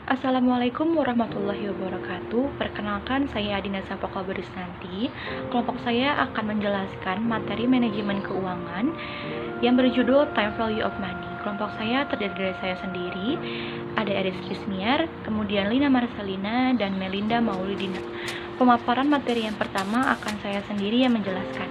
Assalamualaikum warahmatullahi wabarakatuh. Perkenalkan, saya Adina Safakal Berisnanti. Kelompok saya akan menjelaskan materi manajemen keuangan yang berjudul Time Value of Money. Kelompok saya terdiri dari saya sendiri, ada Eris Rismiar, kemudian Lina Marcelina, dan Melinda Maulidina. Pemaparan materi yang pertama akan saya sendiri yang menjelaskan.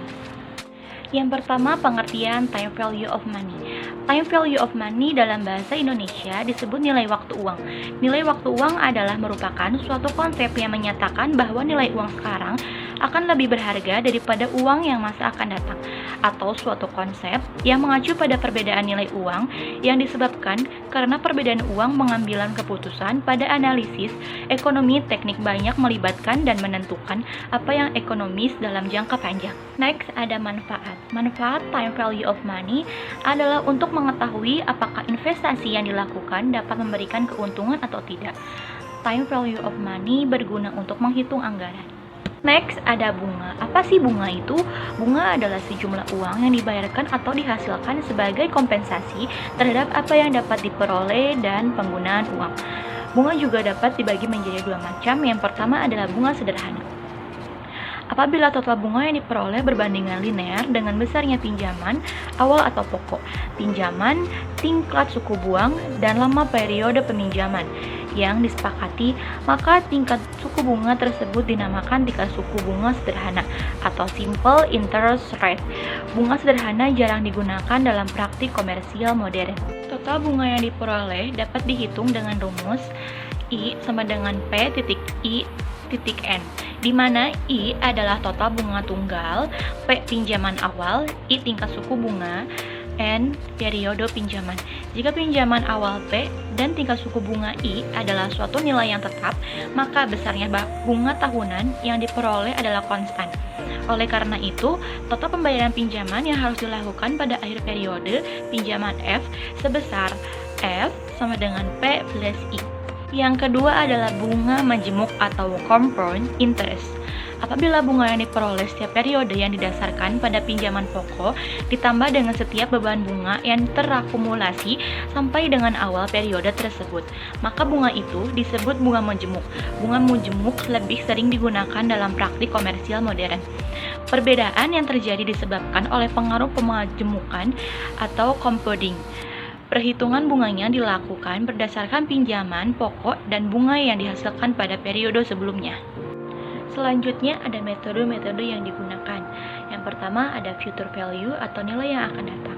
Yang pertama, pengertian time value of money. Time value of money dalam bahasa Indonesia disebut nilai waktu uang. Nilai waktu uang adalah merupakan suatu konsep yang menyatakan bahwa nilai uang sekarang akan lebih berharga daripada uang yang masa akan datang, atau suatu konsep yang mengacu pada perbedaan nilai uang yang disebabkan karena perbedaan uang pengambilan keputusan pada analisis ekonomi teknik banyak melibatkan dan menentukan apa yang ekonomis dalam jangka panjang. Next, ada manfaat. Manfaat time value of money adalah untuk mengetahui apakah investasi yang dilakukan dapat memberikan keuntungan atau tidak. Time value of money berguna untuk menghitung anggaran. Next, ada bunga. Apa sih bunga itu? Bunga adalah sejumlah uang yang dibayarkan atau dihasilkan sebagai kompensasi terhadap apa yang dapat diperoleh dan penggunaan uang. Bunga juga dapat dibagi menjadi dua macam. Yang pertama adalah bunga sederhana. Apabila total bunga yang diperoleh berbandingan linear dengan besarnya pinjaman awal atau pokok, pinjaman, tingkat suku bunga, dan lama periode peminjaman yang disepakati, maka tingkat suku bunga tersebut dinamakan tingkat suku bunga sederhana atau simple interest rate. Bunga sederhana jarang digunakan dalam praktik komersial modern. Total bunga yang diperoleh dapat dihitung dengan rumus I sama dengan P titik I titik N, di mana I adalah total bunga tunggal, P pinjaman awal, I tingkat suku bunga, N periode pinjaman. Jika pinjaman awal P dan tingkat suku bunga I adalah suatu nilai yang tetap, maka besarnya bunga tahunan yang diperoleh adalah konstan. Oleh karena itu, total pembayaran pinjaman yang harus dilakukan pada akhir periode pinjaman F sebesar F sama dengan P plus I. Yang kedua adalah bunga majemuk atau compound interest. Apabila bunga yang diperoleh setiap periode yang didasarkan pada pinjaman pokok ditambah dengan setiap beban bunga yang terakumulasi sampai dengan awal periode tersebut, maka bunga itu disebut bunga majemuk. Bunga majemuk lebih sering digunakan dalam praktik komersial modern. Perbedaan yang terjadi disebabkan oleh pengaruh pemajemukan atau compounding. Perhitungan bunganya dilakukan berdasarkan pinjaman pokok dan bunga yang dihasilkan pada periode sebelumnya. Selanjutnya ada metode-metode yang digunakan. Yang pertama ada future value atau nilai yang akan datang.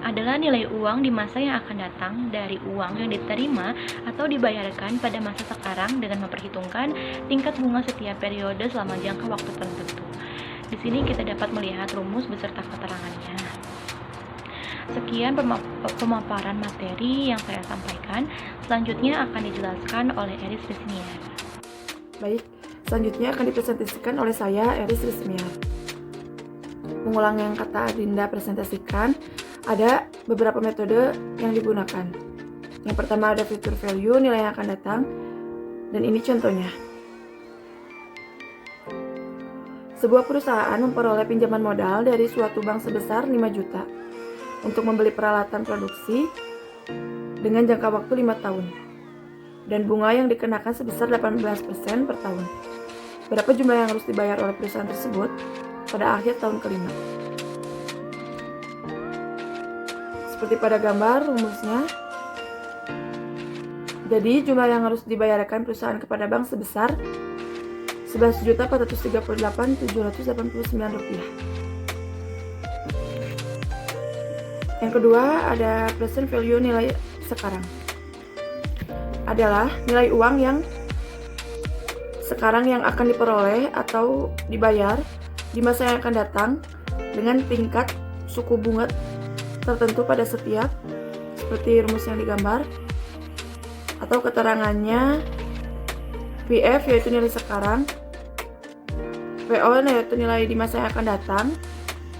Adalah nilai uang di masa yang akan datang dari uang yang diterima atau dibayarkan pada masa sekarang dengan memperhitungkan tingkat bunga setiap periode selama jangka waktu tertentu. Di sini kita dapat melihat rumus beserta keterangannya. Sekian pemaparan materi yang saya sampaikan. Selanjutnya akan dijelaskan oleh Eris Rismiar. Baik, selanjutnya akan dipresentasikan oleh saya, Eris Rismiar. Mengulang yang kata Adinda presentasikan, ada beberapa metode yang digunakan. Yang pertama ada future value, nilai yang akan datang, dan ini contohnya. Sebuah perusahaan memperoleh pinjaman modal dari suatu bank sebesar 5 juta untuk membeli peralatan produksi dengan jangka waktu 5 tahun dan bunga yang dikenakan sebesar 18% per tahun. Berapa jumlah yang harus dibayar oleh perusahaan tersebut pada akhir tahun kelima? Seperti pada gambar rumusnya. Jadi jumlah yang harus dibayarkan perusahaan kepada bank sebesar Rp11.438.789. Yang kedua ada present value, nilai sekarang. Adalah nilai uang yang sekarang yang akan diperoleh atau dibayar di masa yang akan datang dengan tingkat suku bunga tertentu pada setiap, seperti rumus yang digambar, atau keterangannya PF yaitu nilai sekarang, PO yaitu nilai di masa yang akan datang,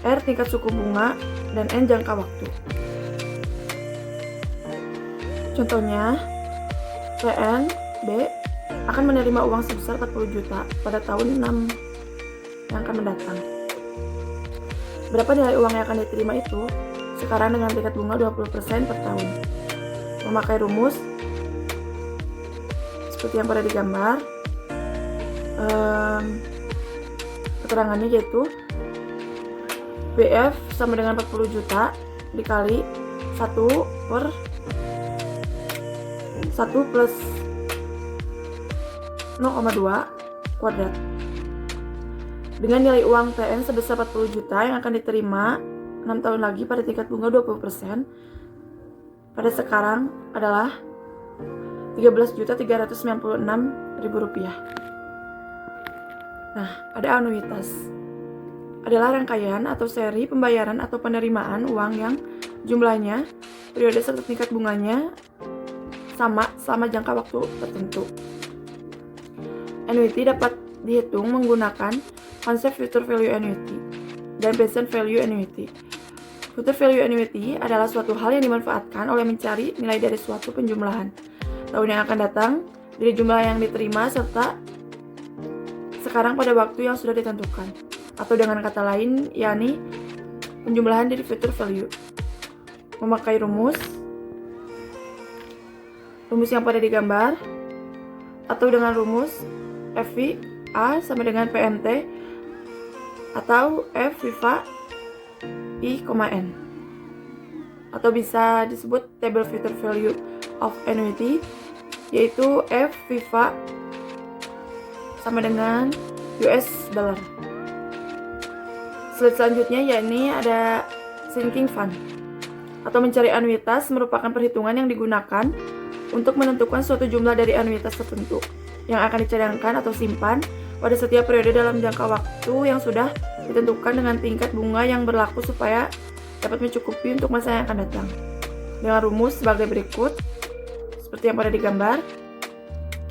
R tingkat suku bunga, dan N jangka waktu. Contohnya, PNB akan menerima uang sebesar 40 juta pada tahun 6 yang akan mendatang. Berapa nilai uang yang akan diterima itu? Sekarang dengan tingkat bunga 20% per tahun. Memakai rumus seperti yang pada digambar. Keterangannya yaitu BF sama dengan 40 juta dikali 1 plus 0,2 kuadrat dengan nilai uang TN sebesar 40 juta yang akan diterima 6 tahun lagi pada tingkat bunga 20% pada sekarang adalah Rp13.396.000. Nah, ada anuitas. Adalah rangkaian atau seri pembayaran atau penerimaan uang yang jumlahnya, periode serta tingkat bunganya sama selama jangka waktu tertentu. Annuity dapat dihitung menggunakan konsep future value annuity dan present value annuity. Future value annuity adalah suatu hal yang dimanfaatkan oleh mencari nilai dari suatu penjumlahan tahun yang akan datang dari jumlah yang diterima serta sekarang pada waktu yang sudah ditentukan, atau dengan kata lain yakni penjumlahan dari future value. Memakai rumus yang pada digambar atau dengan rumus FVA sama dengan PMT atau F VIVA I, N, atau bisa disebut table future value of annuity, yaitu F VIVA sama dengan US dollar. Slide selanjutnya yakni ada sinking fund atau mencari anuitas merupakan perhitungan yang digunakan untuk menentukan suatu jumlah dari anuitas tertentu yang akan dicadangkan atau simpan pada setiap periode dalam jangka waktu yang sudah ditentukan dengan tingkat bunga yang berlaku supaya dapat mencukupi untuk masa yang akan datang. Dengan rumus sebagai berikut, seperti yang pada digambar,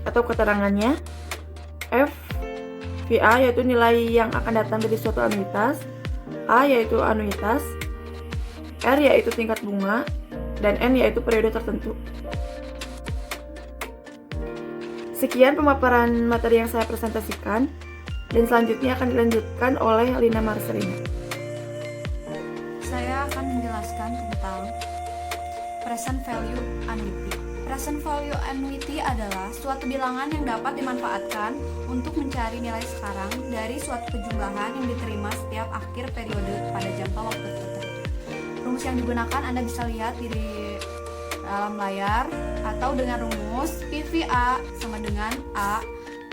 atau keterangannya, F VA yaitu nilai yang akan datang dari suatu anuitas, A yaitu anuitas, R yaitu tingkat bunga, dan N yaitu periode tertentu. Sekian pemaparan materi yang saya presentasikan, dan selanjutnya akan dilanjutkan oleh Lina Marcelina. Saya akan menjelaskan tentang present value annuity. Present value annuity adalah suatu bilangan yang dapat dimanfaatkan untuk mencari nilai sekarang dari suatu penjumlahan yang diterima setiap akhir periode pada jangka waktu tertentu. Rumus yang digunakan Anda bisa lihat di dalam layar atau dengan rumus PVA sama dengan A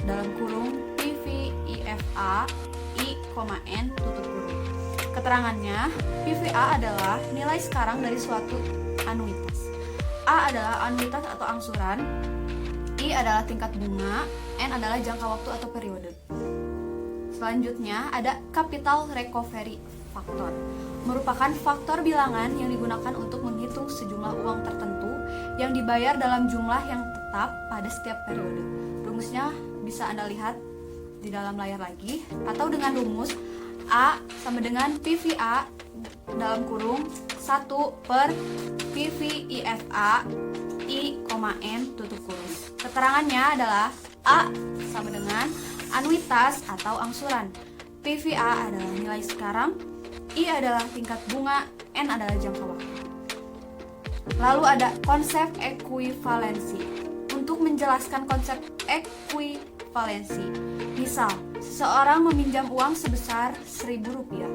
dalam kurung PVIFA I, N tutup kurung. Keterangannya, PVA adalah nilai sekarang dari suatu anuitas. A adalah anuitas atau angsuran, I adalah tingkat bunga, N adalah jangka waktu atau periode. Selanjutnya ada capital recovery factor, merupakan faktor bilangan yang digunakan untuk menghitung sejumlah uang tertentu yang dibayar dalam jumlah yang tetap pada setiap periode. Rumusnya bisa Anda lihat di dalam layar lagi, atau dengan rumus A sama dengan PVA dalam kurung 1 per PVIFA I, N tutup kurung. Keterangannya adalah A sama dengan anuitas atau angsuran, PVA adalah nilai sekarang, I adalah tingkat bunga, N adalah jangka waktu. Lalu ada konsep ekuivalensi. Untuk menjelaskan konsep ekuivalensi, misal seseorang meminjam uang sebesar Rp1.000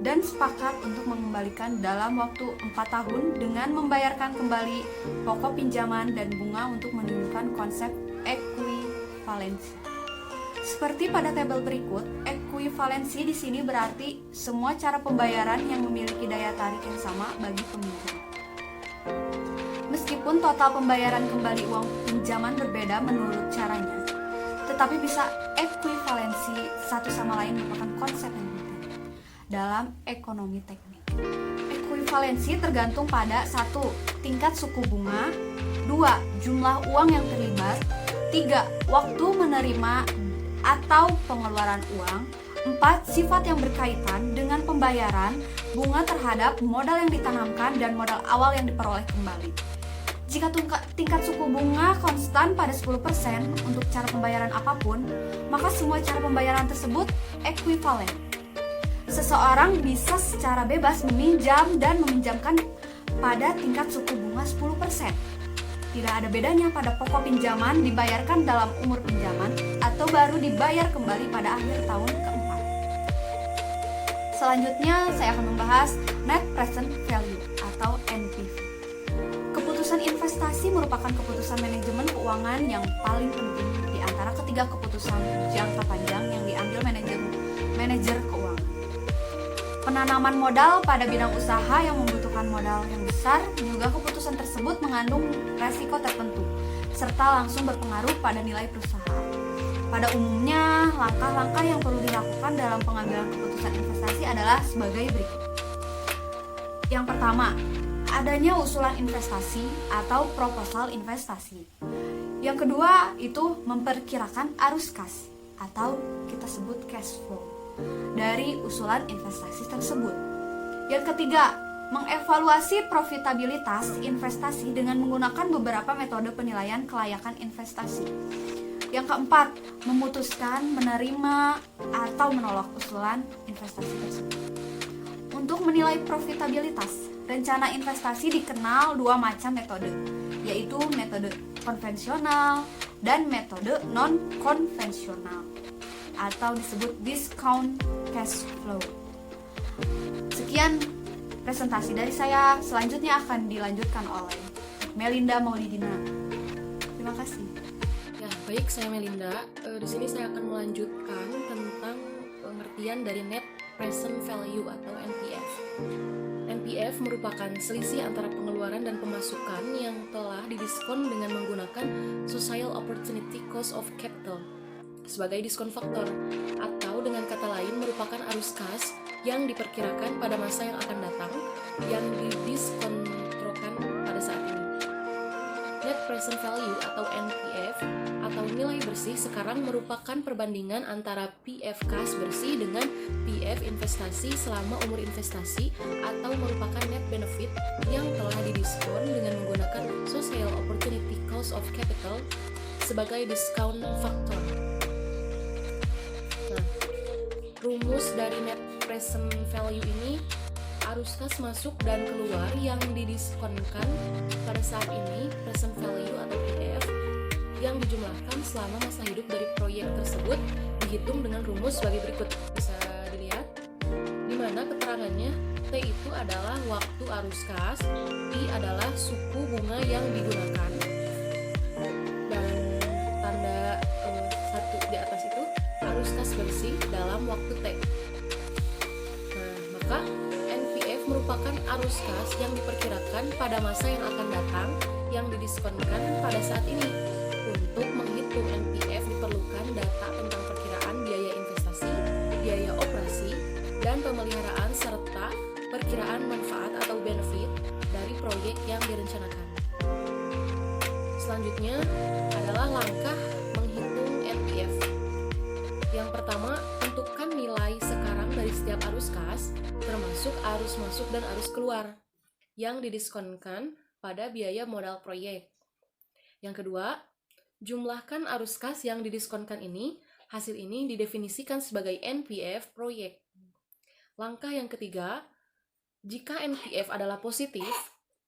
dan sepakat untuk mengembalikan dalam waktu 4 tahun dengan membayarkan kembali pokok pinjaman dan bunga untuk menunjukkan konsep ekuivalensi. Seperti pada tabel berikut, ekuivalensi di sini berarti semua cara pembayaran yang memiliki daya tarik yang sama bagi peminjam. Meskipun total pembayaran kembali uang pinjaman berbeda menurut caranya, tetapi bisa ekuivalensi satu sama lain merupakan konsep yang penting dalam ekonomi teknik. Ekuivalensi tergantung pada 1. Tingkat suku bunga, 2. Jumlah uang yang terlibat, 3. Waktu menerima atau pengeluaran uang, 4. Sifat yang berkaitan dengan pembayaran, bunga terhadap modal yang ditanamkan dan modal awal yang diperoleh kembali. Jika tingkat suku bunga konstan pada 10% untuk cara pembayaran apapun, maka semua cara pembayaran tersebut ekuivalen. Seseorang bisa secara bebas meminjam dan meminjamkan pada tingkat suku bunga 10%. Tidak ada bedanya pada pokok pinjaman dibayarkan dalam umur pinjaman atau baru dibayar kembali pada akhir tahun keempat. Selanjutnya saya akan membahas Net Present Value atau NPV. Keputusan investasi merupakan keputusan manajemen keuangan yang paling penting di antara ketiga keputusan jangka panjang yang diambil manajer keuangan. Penanaman modal pada bidang usaha yang membutuhkan modal yang besar, juga keputusan tersebut mengandung resiko tertentu, serta langsung berpengaruh pada nilai perusahaan. Pada umumnya, langkah-langkah yang perlu dilakukan dalam pengambilan keputusan investasi adalah sebagai berikut. Yang pertama, adanya usulan investasi atau proposal investasi. Yang kedua, itu memperkirakan arus kas atau kita sebut cash flow dari usulan investasi tersebut. Yang ketiga, mengevaluasi profitabilitas investasi dengan menggunakan beberapa metode penilaian kelayakan investasi. Yang keempat, memutuskan menerima atau menolak usulan investasi tersebut. Untuk menilai profitabilitas, rencana investasi dikenal dua macam metode, yaitu metode konvensional dan metode non-konvensional atau disebut discount cash flow. Sekian presentasi dari saya, selanjutnya akan dilanjutkan oleh Melinda Maulidina. Terima kasih. Ya, baik, saya Melinda. Di sini saya akan melanjutkan tentang pengertian dari Net Present Value atau NPV. NPV merupakan selisih antara pengeluaran dan pemasukan yang telah didiskon dengan menggunakan Social Opportunity Cost of Capital sebagai diskon faktor, atau dengan kata lain merupakan arus kas yang diperkirakan pada masa yang akan datang yang didiskontrokan pada saat ini. Net Present Value atau NPV atau nilai bersih sekarang merupakan perbandingan antara PF kas bersih dengan PF investasi selama umur investasi, atau merupakan net benefit yang telah didiskon dengan menggunakan Social Opportunity Cost of Capital sebagai discount factor. Nah, rumus dari net present value ini, arus kas masuk dan keluar yang didiskonkan pada saat ini, present value atau PF, yang dijumlahkan selama masa hidup dari proyek tersebut dihitung dengan rumus sebagai berikut. Bisa dilihat, di mana keterangannya T itu adalah waktu arus kas, I adalah suku bunga yang digunakan, dan tanda satu di atas itu arus kas bersih dalam waktu T. Nah, maka NPV merupakan arus kas yang diperkirakan pada masa yang akan datang yang didiskonkan pada saat ini. Untuk menghitung NPV diperlukan data tentang perkiraan biaya investasi, biaya operasi, dan pemeliharaan serta perkiraan manfaat atau benefit dari proyek yang direncanakan. Selanjutnya adalah langkah menghitung NPV. Yang pertama, tentukan nilai sekarang dari setiap arus kas, termasuk arus masuk dan arus keluar, yang didiskonkan pada biaya modal proyek. Yang kedua, jumlahkan arus kas yang didiskonkan ini. Hasil ini didefinisikan sebagai NPV proyek. Langkah yang ketiga, jika NPV adalah positif,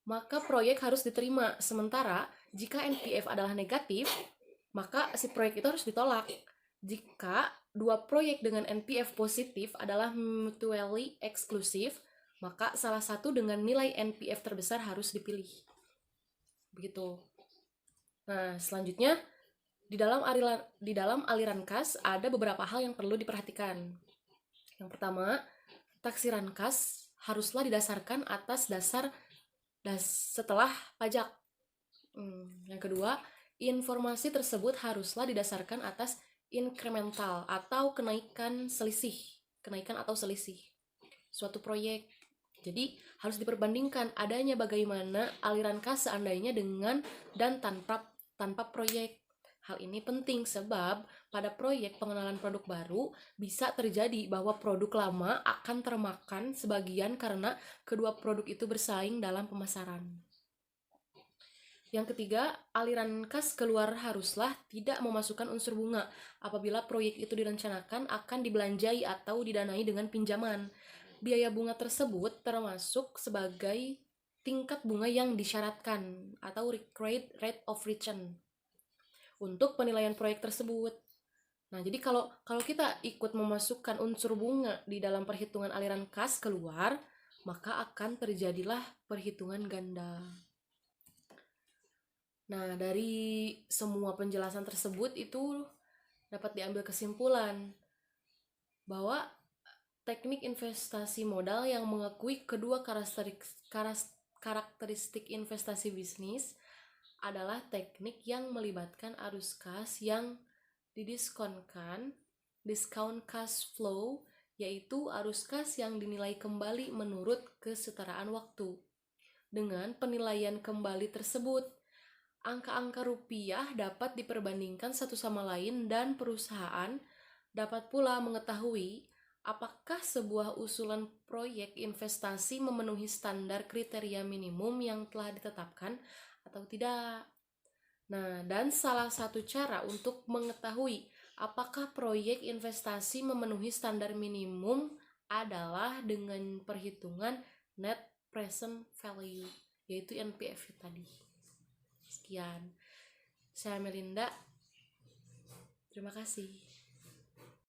maka proyek harus diterima. Sementara jika NPV adalah negatif, maka si proyek itu harus ditolak. Jika dua proyek dengan NPV positif adalah mutually exclusive, maka salah satu dengan nilai NPV terbesar harus dipilih. Begitu. Nah, selanjutnya di dalam aliran kas ada beberapa hal yang perlu diperhatikan. Yang pertama, taksiran kas haruslah didasarkan atas dasar setelah pajak. Yang kedua, informasi tersebut haruslah didasarkan atas incremental atau kenaikan atau selisih suatu proyek. Jadi harus diperbandingkan adanya bagaimana aliran kas seandainya dengan dan tanpa proyek. Hal ini penting sebab pada proyek pengenalan produk baru bisa terjadi bahwa produk lama akan termakan sebagian karena kedua produk itu bersaing dalam pemasaran. Yang ketiga, aliran kas keluar haruslah tidak memasukkan unsur bunga apabila proyek itu direncanakan akan dibelanjai atau didanai dengan pinjaman. Biaya bunga tersebut termasuk sebagai tingkat bunga yang disyaratkan atau required rate of return untuk penilaian proyek tersebut. Nah, jadi kalau kita ikut memasukkan unsur bunga di dalam perhitungan aliran kas keluar, maka akan terjadilah perhitungan ganda. Nah, dari semua penjelasan tersebut itu dapat diambil kesimpulan bahwa teknik investasi modal yang mengakui kedua karakteristik investasi bisnis adalah teknik yang melibatkan arus kas yang didiskonkan, discount cash flow, yaitu arus kas yang dinilai kembali menurut kesetaraan waktu. Dengan penilaian kembali tersebut, angka-angka rupiah dapat diperbandingkan satu sama lain dan perusahaan dapat pula mengetahui apakah sebuah usulan proyek investasi memenuhi standar kriteria minimum yang telah ditetapkan atau tidak. Nah, dan salah satu cara untuk mengetahui apakah proyek investasi memenuhi standar minimum adalah dengan perhitungan net present value, yaitu NPV tadi. Sekian. Saya Melinda. Terima kasih.